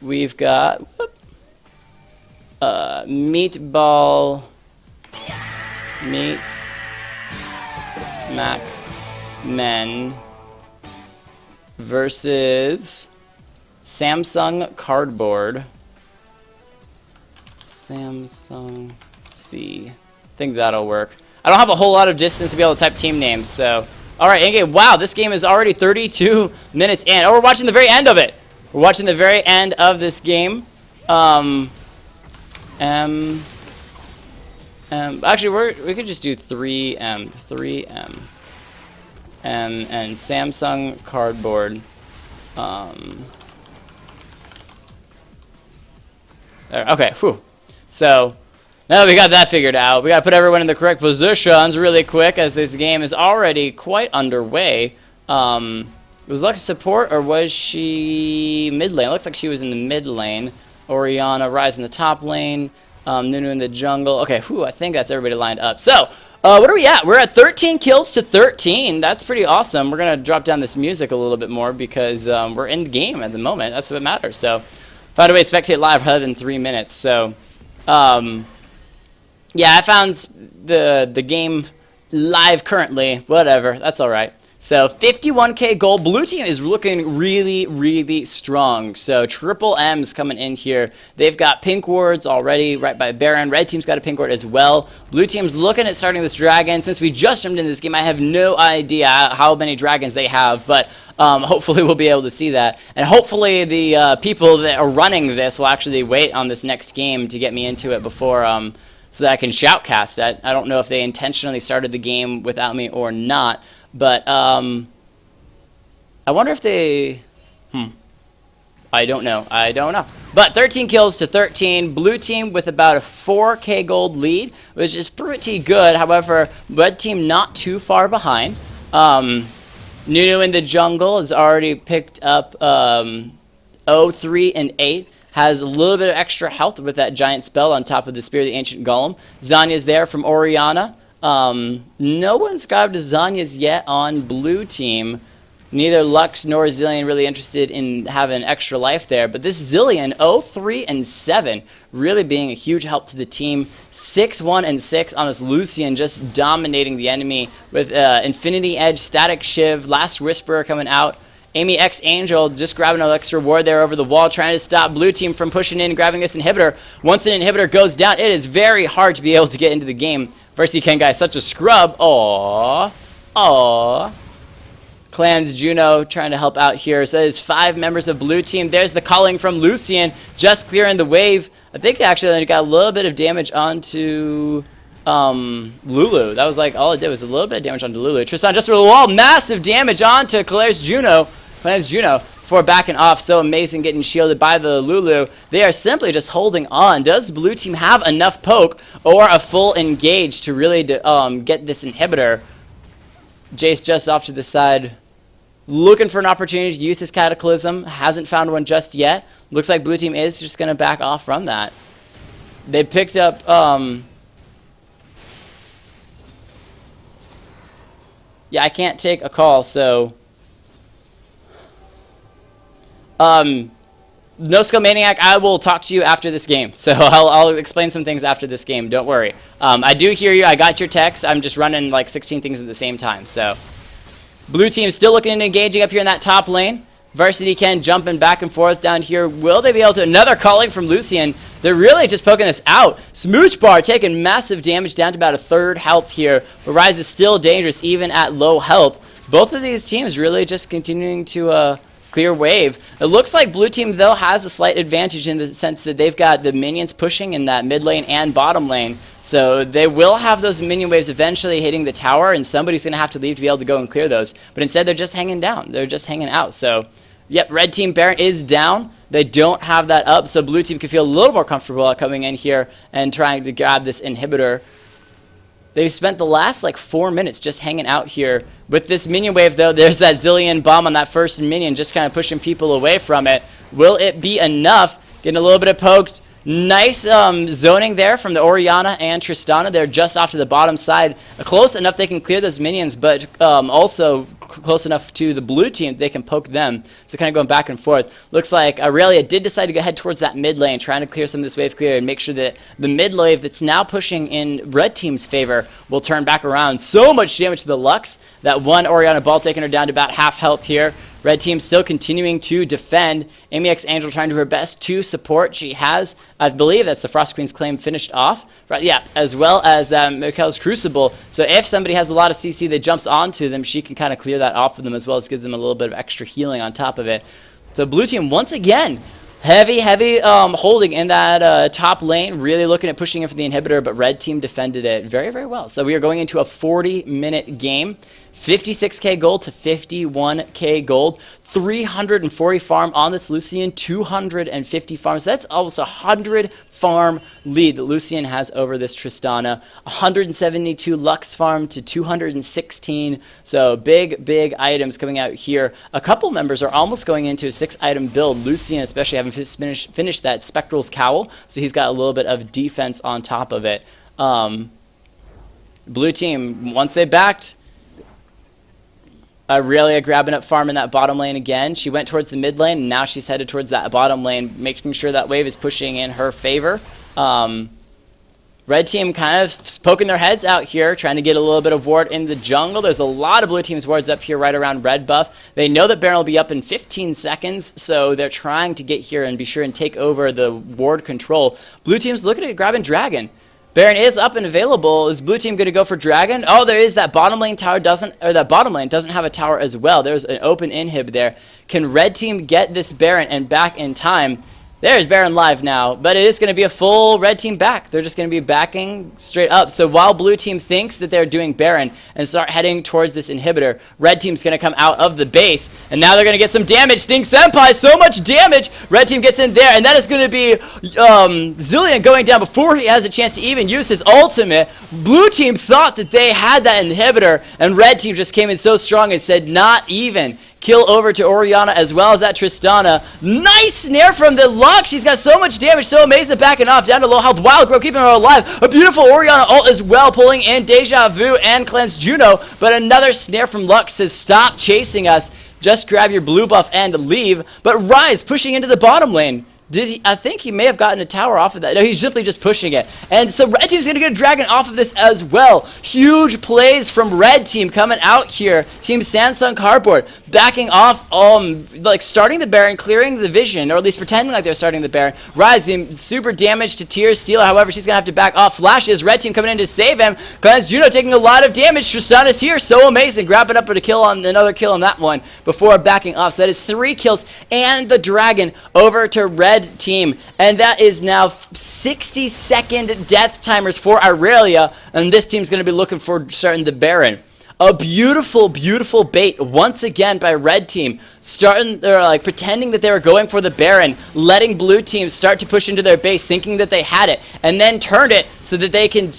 we've got Meatball Meat Mac Men versus Samsung Cardboard. Samsung C. I think that'll work. I don't have a whole lot of distance to be able to type team names, so. Alright, in-game. Wow, this game is already 32 minutes in. Oh, we're watching the very end of it. We're watching the very end of this game. Actually, we could just do 3M. 3M. And Samsung Cardboard. There, okay, whew. So, now that we got that figured out, we got to put everyone in the correct positions really quick, as this game is already quite underway. Was Lux support, or was she mid lane? It looks like she was in the mid lane. Oriana, Rise in the top lane. Nunu in the jungle. Okay, whew, I think that's everybody lined up. So, what are we at? We're at 13 kills to 13. That's pretty awesome. We're going to drop down this music a little bit more because we're in the game at the moment. That's what matters. So, found a way to spectate live rather than 3 minutes. So, yeah, I found the game live currently. Whatever. That's all right. So 51k gold. Blue team is looking really, really strong. So triple M's coming in here. They've got pink wards already right by Baron. Red team's got a pink ward as well. Blue team's looking at starting this dragon. Since we just jumped into this game, I have no idea how many dragons they have, but hopefully we'll be able to see that. And hopefully the people that are running this will actually wait on this next game to get me into it before, so that I can shoutcast it. I don't know if they intentionally started the game without me or not. But, I wonder if they, I don't know. But 13 kills to 13. Blue team with about a 4k gold lead, which is pretty good. However, red team not too far behind. Nunu in the jungle has already picked up, 03 and 8. Has a little bit of extra health with that giant spell on top of the Spear of the Ancient Golem. Zanya's there from Oriana. No one's grabbed Zanya's yet on blue team. Neither Lux nor Zillion really interested in having extra life there. But this Zillion, 0-3 and 7, really being a huge help to the team. 6-1 and 6 on this Lucian, just dominating the enemy with Infinity Edge, Static Shiv, Last Whisperer coming out. Amy X Angel just grabbing an extra ward there over the wall, trying to stop blue team from pushing in, grabbing this inhibitor. Once an inhibitor goes down, it is very hard to be able to get into the game. Versus Kengai, such a scrub. Aww. Clans Juno trying to help out here. So that is 5 members of blue team. There's the calling from Lucian, just clearing the wave. I think actually they got a little bit of damage onto Lulu. That was like all it did was a little bit of damage onto Lulu. Tristan just through the wall, massive damage onto Clans Juno before backing off. So amazing getting shielded by the Lulu. They are simply just holding on. Does blue team have enough poke or a full engage to really get this inhibitor? Jace just off to the side, looking for an opportunity to use his Cataclysm. Hasn't found one just yet. Looks like blue team is just going to back off from that. They picked up... yeah, I can't take a call, so... No Maniac, I will talk to you after this game. So I'll explain some things after this game. Don't worry. I do hear you. I got your text. I'm just running like 16 things at the same time. So blue team still looking and engaging up here in that top lane. Varsity Ken jumping back and forth down here. Will they be able to? Another calling from Lucian. They're really just poking this out. Smooch Bar taking massive damage down to about a third health here. But Rise is still dangerous even at low health. Both of these teams really just continuing to... clear wave. It looks like blue team though has a slight advantage in the sense that they've got the minions pushing in that mid lane and bottom lane, so they will have those minion waves eventually hitting the tower, and somebody's gonna have to leave to be able to go and clear those. But instead they're just hanging down. They're just hanging out. So yep, red team Baron is down. They don't have that up, so blue team can feel a little more comfortable coming in here and trying to grab this inhibitor. They've spent the last like 4 minutes just hanging out here. With this minion wave though, there's that Zillion bomb on that first minion, just kind of pushing people away from it. Will it be enough? Getting a little bit of poked. Nice zoning there from the Oriana and Tristana. They're just off to the bottom side. Close enough they can clear those minions, but also close enough to the blue team, they can poke them. So kind of going back and forth. Looks like Aurelia did decide to go ahead towards that mid lane, trying to clear some of this wave clear and make sure that the mid wave that's now pushing in red team's favor will turn back around. So much damage to the Lux. That one Orianna ball taking her down to about half health here. Red team still continuing to defend. Amy X Angel trying to do her best to support. She has, I believe that's the Frost Queen's claim, finished off. Right, yeah, as well as Mikkel's Crucible. So if somebody has a lot of CC that jumps onto them, she can kind of clear that off of them, as well as give them a little bit of extra healing on top of it. So blue team, once again, heavy holding in that top lane, really looking at pushing in for the inhibitor, but red team defended it very, very well. So we are going into a 40-minute game. 56k gold to 51k gold, 340 farm on this Lucian, 250 farms. That's almost a 100 farm lead that Lucian has over this Tristana. 172 Lux farm to 216. So big items coming out here. A couple members are almost going into a 6-item build. Lucian especially having finished that Spectral's Cowl, so he's got a little bit of defense on top of it. Blue team, once they backed, Aurelia grabbing up farm in that bottom lane again. She went towards the mid lane, and now she's headed towards that bottom lane, making sure that wave is pushing in her favor. Red team kind of poking their heads out here, trying to get a little bit of ward in the jungle. There's a lot of blue team's wards up here right around red buff. They know that Baron will be up in 15 seconds, so they're trying to get here and be sure and take over the ward control. Blue team's looking at grabbing Dragon. Baron is up and available. Is blue team going to go for Dragon? Oh, there is that bottom lane tower that bottom lane doesn't have a tower as well. There's an open inhib there. Can red team get this Baron and back in time? There's Baron live now, but it is going to be a full red team back. They're just going to be backing straight up. So while blue team thinks that they're doing Baron and start heading towards this inhibitor, red team's going to come out of the base, and now they're going to get some damage. Sting Senpai, so much damage. Red team gets in there, and that is going to be Zilean going down before he has a chance to even use his ultimate. Blue team thought that they had that inhibitor, and red team just came in so strong and said not even. Kill over to Orianna as well as that Tristana. Nice snare from the Lux. She's got so much damage, so amazing, backing off down to low health. Wild Grow keeping her alive. A beautiful Orianna ult as well, pulling in Deja Vu and Cleanse Juno. But another snare from Lux says, stop chasing us. Just grab your blue buff and leave. But Rise pushing into the bottom lane. I think he may have gotten a tower off of that. No, he's simply just pushing it. And so red team's going to get a dragon off of this as well. Huge plays from red team coming out here. Team Samsung Cardboard backing off, like starting the Baron, clearing the vision, or at least pretending like they're starting the Baron. Rising, super damage to Tears Steel. However, she's going to have to back off. Flashes, red team coming in to save him. Cleanse Juno taking a lot of damage. Tristana's here, so amazing. Grabbing up a kill on another kill on that one before backing off. So that is 3 kills and the dragon over to red team, and that is now 60-second death timers for Aurelia, and this team's going to be looking for starting the Baron. A beautiful bait once again by red team, they're like pretending that they were going for the Baron, letting blue team start to push into their base, thinking that they had it, and then turned it so that they can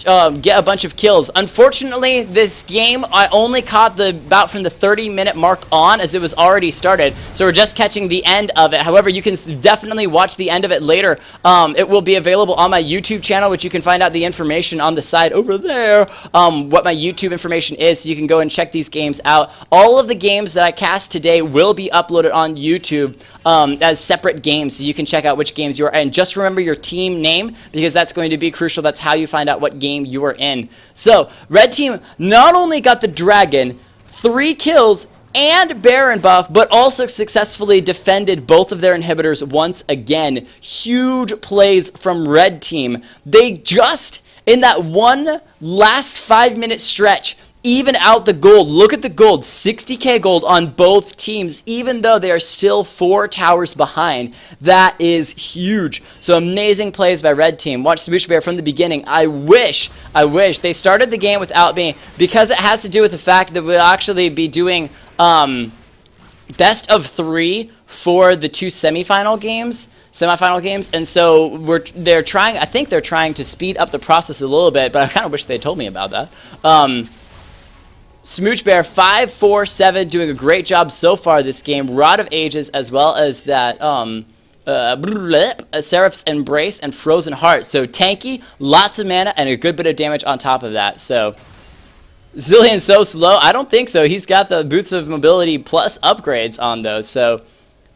get a bunch of kills. Unfortunately, this game, I only caught about from the 30-minute mark on, as it was already started, so we're just catching the end of it. However, you can definitely watch the end of it later. It will be available on my YouTube channel, which you can find out the information on the side over there, what my YouTube information is, so you can go and check these games out. All of the games that I cast today will be uploaded on YouTube as separate games, so you can check out which games you are in. Just remember your team name, because that's going to be crucial. That's how you find out what game you are in. So red team not only got the dragon, 3 kills and Baron buff, but also successfully defended both of their inhibitors once again. Huge plays from red team. They just, in that one last 5-minute stretch, even out the gold. Look at the gold, 60k gold on both teams, even though they are still 4 towers behind. That is huge. So amazing plays by red team. Watch Smooch Bear from the beginning. I wish they started the game without me, because it has to do with the fact that we'll actually be doing best of 3 for the 2 semifinal games, and so I think they're trying to speed up the process a little bit, but I kind of wish they told me about that. Smooch Bear 5-4-7 doing a great job so far this game. Rod of Ages, as well as that Seraph's Embrace and Frozen Heart. So tanky, lots of mana, and a good bit of damage on top of that. So Zillion's so slow. I don't think so. He's got the Boots of Mobility plus upgrades on those. So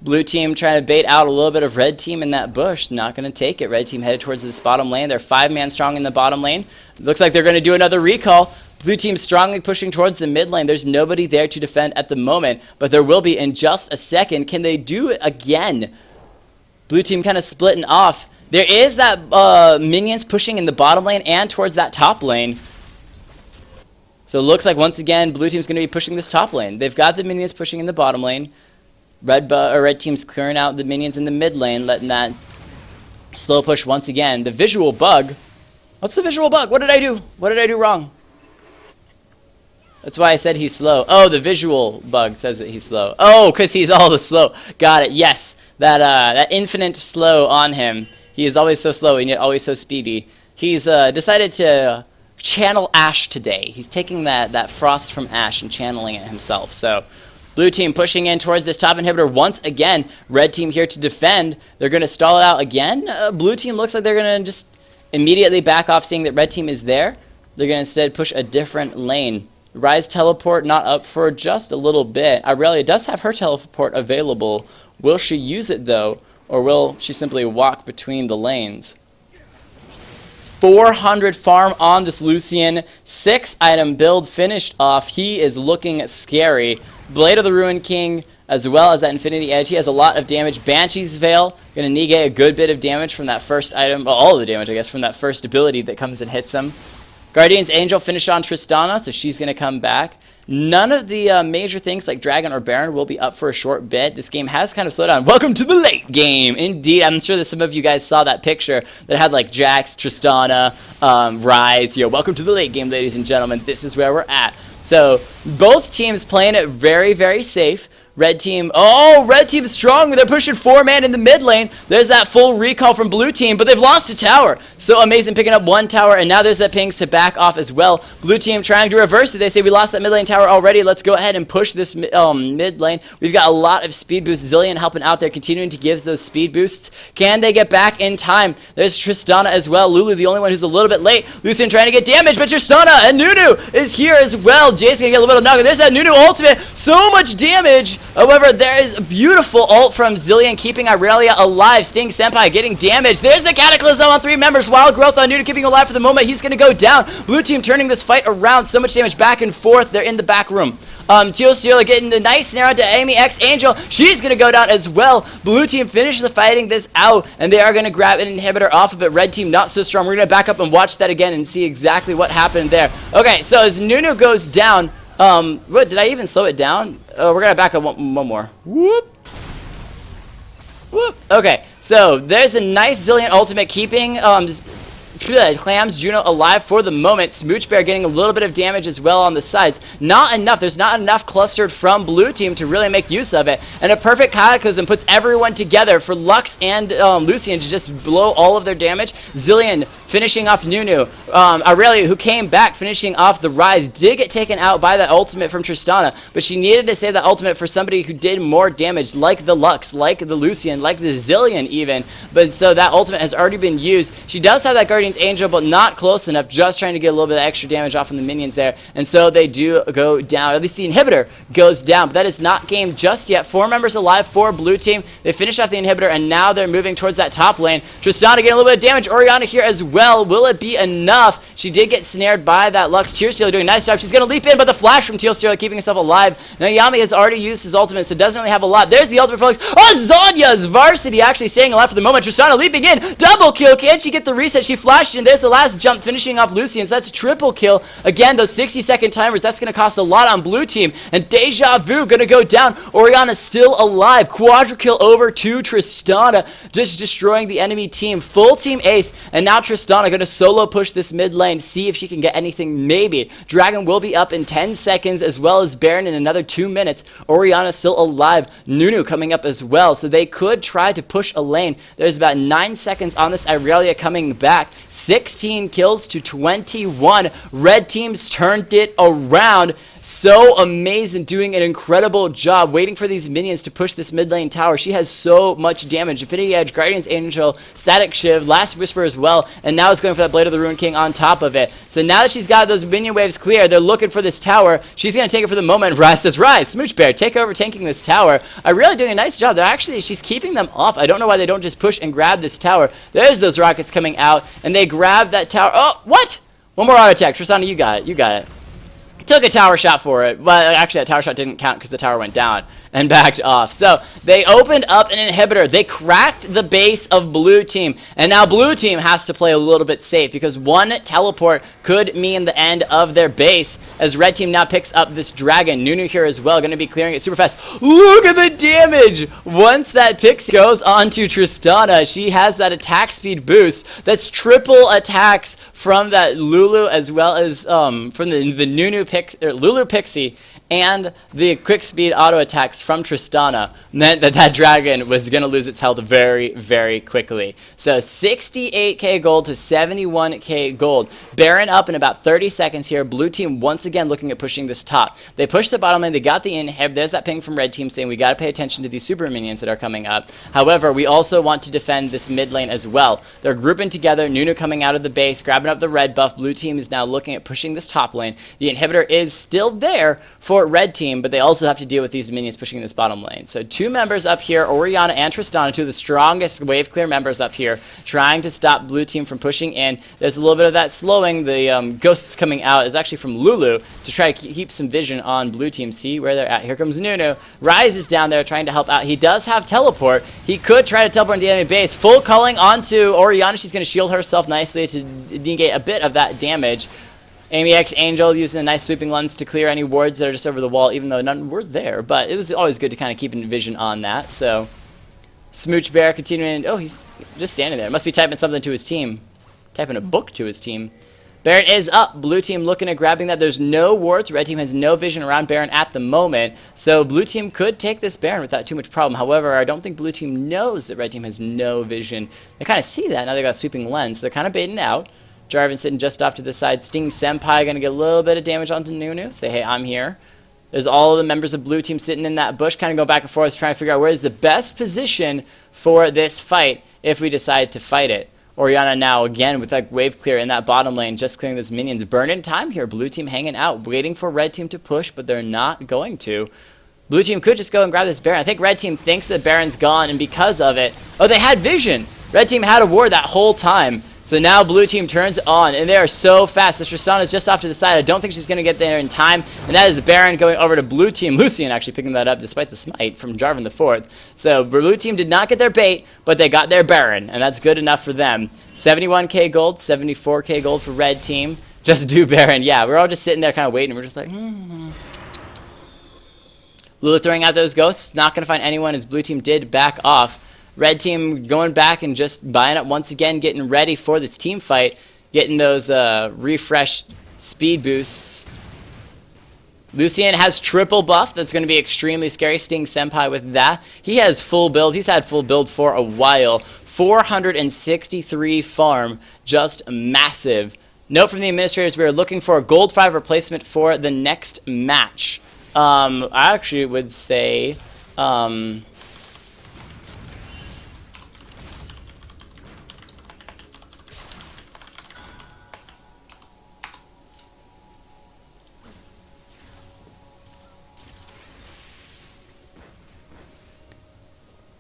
blue team trying to bait out a little bit of red team in that bush. Not going to take it. Red team headed towards this bottom lane. They're 5-man strong in the bottom lane. Looks like they're going to do another recall. Blue team strongly pushing towards the mid lane. There's nobody there to defend at the moment, but there will be in just a second. Can they do it again? Blue team kind of splitting off. There is that minions pushing in the bottom lane and towards that top lane. So it looks like once again blue team's going to be pushing this top lane. They've got the minions pushing in the bottom lane. Red team's clearing out the minions in the mid lane, letting that slow push once again. The visual bug. What's the visual bug? What did I do? What did I do wrong? That's why I said he's slow. Oh, the visual bug says that he's slow. Oh, because he's all the slow. Got it. Yes. That infinite slow on him. He is always so slow and yet always so speedy. He's decided to channel Ash today. He's taking that frost from Ash and channeling it himself. So blue team pushing in towards this top inhibitor once again. Red team here to defend. They're going to stall it out again. Blue team looks like they're going to just immediately back off, seeing that red team is there. They're going to instead push a different lane. Rise teleport not up for just a little bit. Irelia does have her teleport available. Will she use it though, or will she simply walk between the lanes? 400 farm on this Lucian. 6-item build finished off. He is looking scary. Blade of the Ruined King, as well as that Infinity Edge. He has a lot of damage. Banshee's Veil, going to negate a good bit of damage from that first item. Well, all of the damage, I guess, from that first ability that comes and hits him. Guardian's Angel finished on Tristana, so she's going to come back. None of the major things like Dragon or Baron will be up for a short bit. This game has kind of slowed down. Welcome to the late game. Indeed, I'm sure that some of you guys saw that picture that had like Jax, Tristana, Rise. Welcome to the late game, ladies and gentlemen. This is where we're at. So both teams playing it very, very safe. Red team, red team is strong. They're pushing 4-man in the mid lane. There's that full recall from blue team, but they've lost a tower. So amazing picking up 1 tower, and now there's that pings to back off as well. Blue team trying to reverse it. They say we lost that mid lane tower already. Let's go ahead and push this mid lane. We've got a lot of speed boosts. Zillion helping out there, continuing to give those speed boosts. Can they get back in time? There's Tristana as well. Lulu, the only one who's a little bit late. Lucian trying to get damage, but Tristana and Nunu is here as well. Jace gonna get a little bit of knock. There's that Nunu ultimate. So much damage. However, there is a beautiful ult from Zillion, keeping Irelia alive. Sting Senpai getting damage. There's the Cataclysm on 3 members. Wild Growth on Nunu, keeping alive for the moment. He's going to go down. Blue team turning this fight around. So much damage back and forth. They're in the back room. Teal Steel getting the nice snare onto Amy X Angel. She's going to go down as well. Blue team finishes the fighting this out, and they are going to grab an inhibitor off of it. Red team not so strong. We're going to back up and watch that again and see exactly what happened there. Okay, so as Nunu goes down, what, did I even slow it down? We're going to back up one more. Whoop. Whoop. Okay, so there's a nice Zillion ultimate keeping Clams Juno alive for the moment. Smooch Bear getting a little bit of damage as well on the sides. Not enough. There's not enough clustered from blue team to really make use of it. And a perfect Cataclysm puts everyone together for Lux and Lucian to just blow all of their damage. Zillion finishing off Nunu. Irelia, who came back, finishing off the Rise, did get taken out by that ultimate from Tristana, but she needed to save that ultimate for somebody who did more damage, like the Lux, like the Lucian, like the Zillion even. But so that ultimate has already been used. She does have that Guardian's Angel, but not close enough, just trying to get a little bit of extra damage off from the minions there. And so they do go down. At least the inhibitor goes down, but that is not game just yet. 4 members alive for blue team. They finish off the inhibitor, and now they're moving towards that top lane. Tristana getting a little bit of damage. Orianna here as well. Will it be enough? She did get snared by that Lux. Tear Stealer doing a nice job. She's going to leap in, but the flash from Tear Stealer keeping himself alive. Now Yami has already used his ultimate, so doesn't really have a lot. There's the ultimate, folks. Zanya's Varsity actually staying alive for the moment. Tristana leaping in. Double kill. Can she get the reset? She flashed in. There's the last jump, finishing off Lucian. So that's a triple kill. Again, those 60-second timers, that's going to cost a lot on blue team. And Deja Vu going to go down. Orianna's still alive. Quadra kill over to Tristana, just destroying the enemy team. Full team ace. And now Tristana going to solo push this mid lane, see if she can get anything. Maybe. Dragon will be up in 10 seconds, as well as Baron in another 2 minutes. Orianna still alive. Nunu coming up as well, so they could try to push a lane. There's about 9 seconds on this. Irelia coming back. 16 kills to 21. Red team's turned it around. so amazing, doing an incredible job waiting for these minions to push this mid lane tower. She has so much damage. Infinity Edge, Guardian's Angel, Static Shiv, Last Whisper as well, and now is going for that Blade of the Ruined King on top of it. So now that she's got those minion waves clear, they're looking for this tower. She's going to take it for the moment. Rise says, "Rise, Smooch Bear, take over tanking this tower." Are really doing a nice job. They're actually, she's keeping them off. I don't know why they don't just push and grab this tower. There's those rockets coming out, and they grab that tower. Oh, what? One more auto attack. Tristana, you got it. You got it. Took a tower shot for it, but actually that tower shot didn't count because the tower went down and backed off. So they opened up an inhibitor. They cracked the base of blue team, and now blue team has to play a little bit safe because one teleport could mean the end of their base as red team now picks up this dragon. Nunu here as well, going to be clearing it super fast. Look at the damage! Once that pixie goes onto Tristana, she has that attack speed boost. That's triple attacks from that Lulu as well as from the Nunu Lulu Pixie, and the quick speed auto attacks from Tristana meant that that dragon was going to lose its health very, very quickly. So 68k gold to 71k gold. Baron up in about 30 seconds here. Blue team once again looking at pushing this top. They pushed the bottom lane. They got the inhib. There's that ping from red team saying we got to pay attention to these super minions that are coming up. However, we also want to defend this mid lane as well. They're grouping together. Nunu coming out of the base, grabbing up the red buff. Blue team is now looking at pushing this top lane. The inhibitor is still there for red team, but they also have to deal with these minions pushing this bottom lane. So two members up here, Orianna and Tristana, two of the strongest wave clear members up here, trying to stop blue team from pushing in. There's a little bit of that slowing. The ghosts coming out is actually from Lulu to try to keep some vision on blue team. See where they're at. Here comes Nunu. Rise is down there trying to help out. He does have teleport. He could try to teleport into the enemy base. Full culling onto Orianna. She's going to shield herself nicely to negate a bit of that damage. Amy X Angel using a nice sweeping lens to clear any wards that are just over the wall, even though none were there. But it was always good to kind of keep in vision on that. So Smooch Bear continuing. Oh, he's just standing there. Must be typing something to his team. Typing a book to his team. Baron is up. Blue team looking at grabbing that. There's no wards. Red team has no vision around Baron at the moment. So blue team could take this Baron without too much problem. However, I don't think blue team knows that red team has no vision. They kind of see that. Now they got a sweeping lens. So they're kind of baiting out. Jarvan sitting just off to the side. Sting Senpai going to get a little bit of damage onto Nunu. Say, hey, I'm here. There's all of the members of blue team sitting in that bush, kind of go back and forth, trying to figure out where is the best position for this fight if we decide to fight it. Orianna now, again, with that wave clear in that bottom lane, just clearing those minions. Burning time here. Blue team hanging out, waiting for red team to push, but they're not going to. Blue team could just go and grab this Baron. I think red team thinks that Baron's gone, and because of it... Oh, they had vision! Red team had a ward that whole time. So now blue team turns on, and they are so fast. This Tristana is just off to the side. I don't think she's going to get there in time. And that is Baron going over to blue team. Lucian actually picking that up despite the smite from Jarvan the Fourth. So blue team did not get their bait, but they got their Baron, and that's good enough for them. 71k gold, 74k gold for red team. Just do Baron. Yeah, we're all just sitting there kind of waiting. We're just like, Lulu throwing out those ghosts. Not going to find anyone as blue team did back off. Red team going back and just buying up once again, getting ready for this team fight, getting those refreshed speed boosts. Lucian has triple buff. That's going to be extremely scary. Sting Senpai with that. He has full build. He's had full build for a while. 463 farm. Just massive. Note from the administrators, we are looking for a gold 5 replacement for the next match. I actually would say...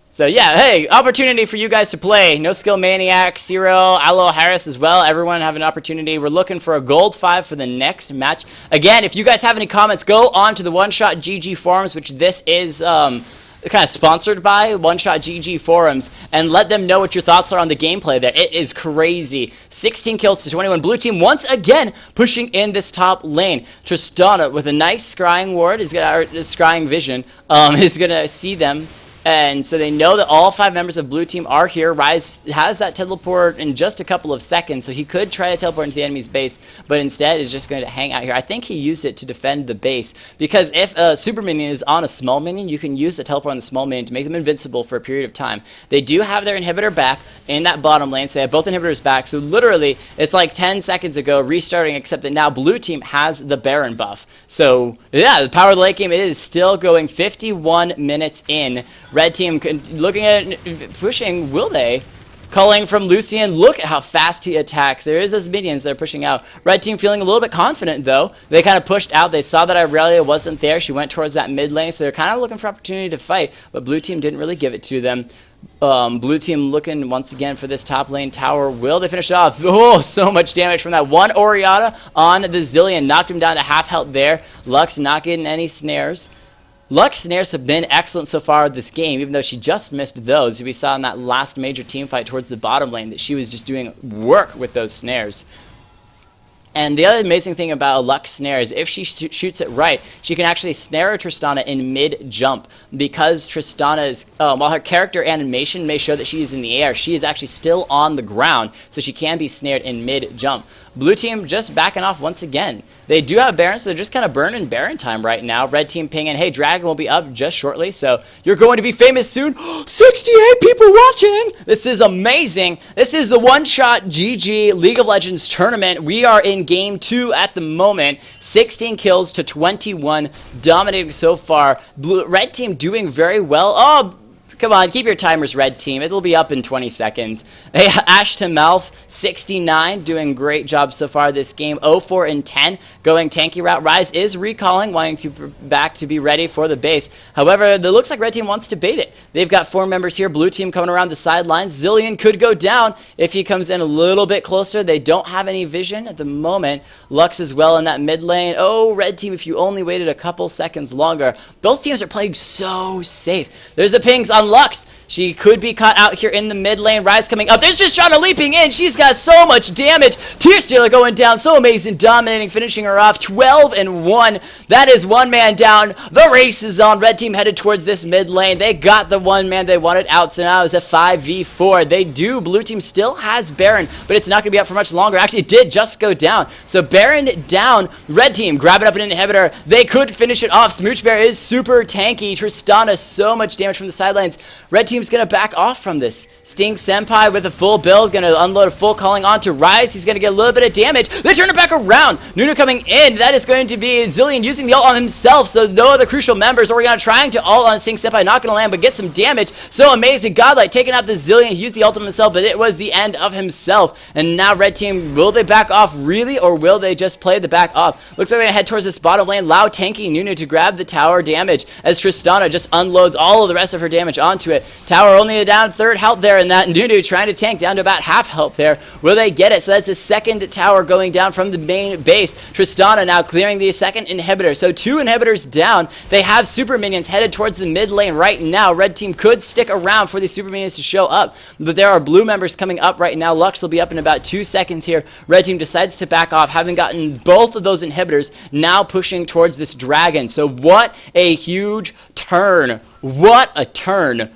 So yeah, hey, opportunity for you guys to play. No Skill Maniac, Cyril, Aloe Harris as well. Everyone have an opportunity. We're looking for a gold 5 for the next match. Again, if you guys have any comments, go on to the 1ShotGG forums, which this is kind of sponsored by 1ShotGG forums, and let them know what your thoughts are on the gameplay there. It is crazy. 16 kills to 21. Blue team once again pushing in this top lane. Tristana with a nice scrying ward, is gonna, scrying vision, is going to see them And so they know that all 5 members of blue team are here. Rise has that teleport in just a couple of seconds, so he could try to teleport into the enemy's base, but instead is just going to hang out here. I think he used it to defend the base, because if a super minion is on a small minion, you can use the teleport on the small minion to make them invincible for a period of time. They do have their inhibitor back in that bottom lane, so they have both inhibitors back, so literally it's like 10 seconds ago restarting, except that now blue team has the Baron buff. So yeah, the power of the late game is still going. 51 minutes in. Red team looking at pushing. Will they? Calling from Lucian. Look at how fast he attacks. There is those minions that are pushing out. Red team feeling a little bit confident though. They kind of pushed out. They saw that Irelia wasn't there. She went towards that mid lane, so they're kind of looking for opportunity to fight, but blue team didn't really give it to them. Blue team looking once again for this top lane tower. Will they finish it off? Oh, so much damage from that one Orianna on the Zilean. Knocked him down to half health there. Lux not getting any snares. Lux snares have been excellent so far this game, even though she just missed those. We saw in that last major team fight towards the bottom lane that she was just doing work with those snares. And the other amazing thing about a Lux snare is if she shoots it right, she can actually snare a Tristana in mid-jump. Because Tristana is, while her character animation may show that she is in the air, she is actually still on the ground, so she can be snared in mid-jump. Blue team just backing off once again. They do have Baron, so they're just kind of burning Baron time right now. Red team pinging, hey, Dragon will be up just shortly, so you're going to be famous soon. 68 people watching! This is amazing. This is the OneShotGG League of Legends tournament. We are in Game 2 at the moment. 16 kills to 21, dominating so far. Red team doing very well. Oh, come on, keep your timers, red team. It'll be up in 20 seconds. Hey, Ashton Malf, 69, doing great job so far this game. 0-4 and 10, going tanky route. Rise is recalling, wanting to back to be ready for the base. However, it looks like red team wants to bait it. They've got 4 members here. Blue team coming around the sidelines. Zilean could go down if he comes in a little bit closer. They don't have any vision at the moment. Lux as well in that mid lane. Oh, red team, if you only waited a couple seconds longer. Both teams are playing so safe. There's the pings on Lux. She could be caught out here in the mid lane. Rise coming up. There's Tristana leaping in. She's got so much damage. Tear Stealer going down. So amazing. Dominating. Finishing her off. 12 and 1. That is one man down. The race is on. Red team headed towards this mid lane. They got the one man they wanted out. So now it's a 5v4. They do. Blue team still has Baron, but it's not going to be up for much longer. Actually, it did just go down. So Baron down. Red team grabbing up an inhibitor. They could finish it off. Smooch Bear is super tanky. Tristana, so much damage from the sidelines. Red team's going to back off from this. Sting Senpai with a full build, going to unload a full calling onto Rise. He's going to get a little bit of damage. They turn it back around. Nunu coming in. That is going to be Zilean using the ult on himself, so no other crucial members. Orianna trying to ult on Sting Senpai, not going to land, but get some damage. So amazing. Godlight taking out the Zilean. He used the ult on himself, but it was the end of himself. And now red team, will they back off really, or will they just play the back off? Looks like they're going to head towards this bottom lane. Loud tanking Nunu to grab the tower damage as Tristana just unloads all of the rest of her damage onto it. Tower only down third health there, and that Nunu trying to tank down to about half health there. Will they get it? So that's the second tower going down from the main base. Tristana now clearing the second inhibitor. So 2 inhibitors down. They have super minions headed towards the mid lane right now. Red team could stick around for these super minions to show up, but there are blue members coming up right now. Lux will be up in about 2 seconds here. Red team decides to back off, having gotten both of those inhibitors, now pushing towards this dragon. So what a huge turn. What a turn.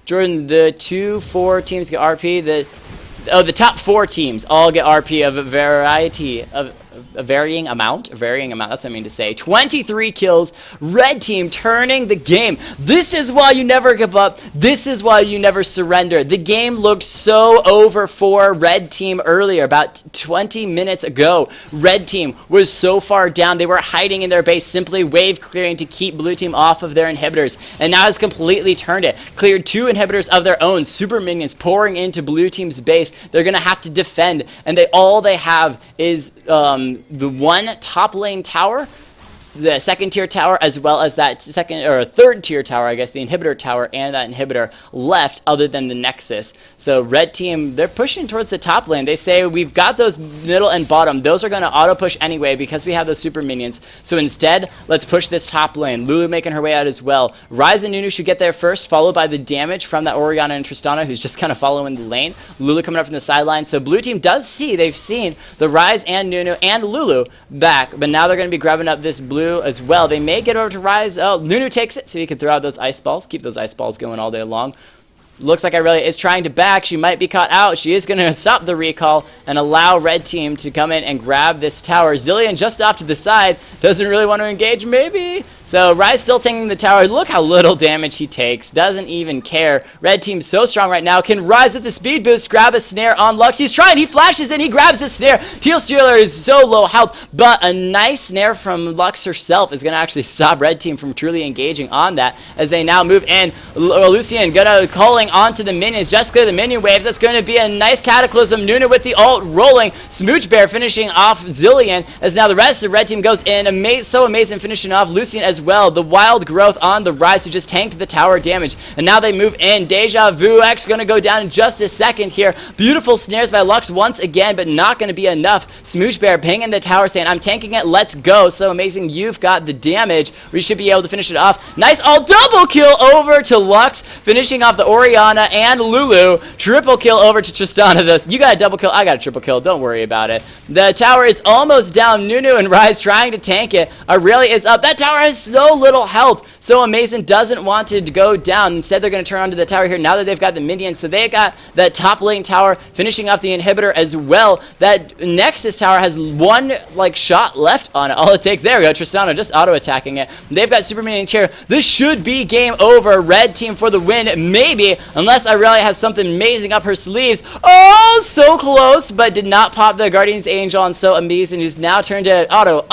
Jordan, the 2-4 teams get RP. The top 4 teams all get RP of a variety of a varying amount. That's what I mean to say. 23 kills. Red team turning the game. This is why you never give up. This is why you never surrender. The game looked so over for red team earlier, about 20 minutes ago. Red team was so far down. They were hiding in their base, simply wave clearing to keep blue team off of their inhibitors. And now has completely turned it. Cleared 2 inhibitors of their own. Super minions pouring into blue team's base. They're going to have to defend. And all they have is the one top lane tower, the second tier tower, as well as that second or third tier tower, I guess, the inhibitor tower and that inhibitor left, other than the Nexus. So red team, they're pushing towards the top lane. They say we've got those middle and bottom. Those are going to auto push anyway because we have those super minions. So instead, let's push this top lane. Lulu making her way out as well. Ryze and Nunu should get there first, followed by the damage from that Orianna and Tristana, who's just kind of following the lane. Lulu coming up from the sideline. So blue team does see, they've seen the Ryze and Nunu and Lulu back, but now they're going to be grabbing up this blue Lulu as well. They may get over to Rise. Oh, Nunu takes it, so he can throw out those ice balls. Keep those ice balls going all day long. Looks like Irelia is trying to back. She might be caught out. She is going to stop the recall and allow red team to come in and grab this tower. Zillion just off to the side. Doesn't really want to engage, maybe. So Rise still taking the tower. Look how little damage he takes. Doesn't even care. Red team's so strong right now. Can Rise with the speed boost grab a snare on Lux. He's trying. He flashes in. He grabs the snare. Teal Stealer is so low health, but a nice snare from Lux herself is going to actually stop red team from truly engaging on that as they now move in. Lucian gonna calling onto the minions. Just clear the minion waves. That's going to be a nice Cataclysm. Nuna with the ult rolling. Smooch Bear finishing off Zillion as now the rest of red team goes in. So amazing finishing off Lucian as well. The wild growth on the Rise who just tanked the tower damage. And now they move in. Deja Vu actually going to go down in just a second here. Beautiful snares by Lux once again, but not going to be enough. Smooch Bear pinging the tower saying, I'm tanking it, let's go. So amazing, you've got the damage. We should be able to finish it off. Nice all double kill over to Lux, finishing off the Orianna and Lulu. Triple kill over to Tristana. You got a double kill, I got a triple kill, don't worry about it. The tower is almost down. Nunu and Rise trying to tank it. Aurelia is up. That tower has so little health. So Amazing doesn't want to go down. Instead, they're going to turn onto the tower here now that they've got the minions. So they got that top lane tower finishing off the inhibitor as well. That Nexus tower has one shot left on it. All it takes, there we go, Tristana just auto-attacking it. They've got super minions here. This should be game over. Red team for the win, maybe, unless Aurelia has something amazing up her sleeves. Oh, so close, but did not pop the Guardian's Angel on So Amazing, who's now turned to auto.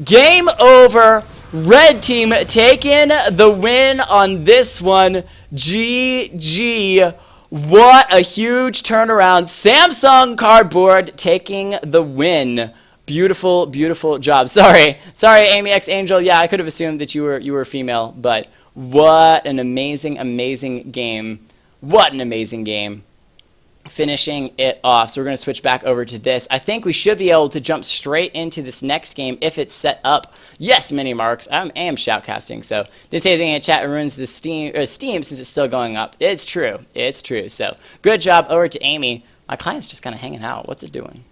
Game over. Red team taking the win on this one. GG. What a huge turnaround. Samsung Cardboard taking the win. Beautiful, beautiful job. Sorry, Amy X Angel. Yeah, I could have assumed that you were female, but what an amazing game. What an amazing game. Finishing it off. So we're going to switch back over to this. I think we should be able to jump straight into this next game if it's set up. Yes, mini marks. I am shoutcasting, so didn't say anything in chat. It ruins the Steam since it's still going up. It's true. So good job over to Amy. My client's just kind of hanging out. What's it doing?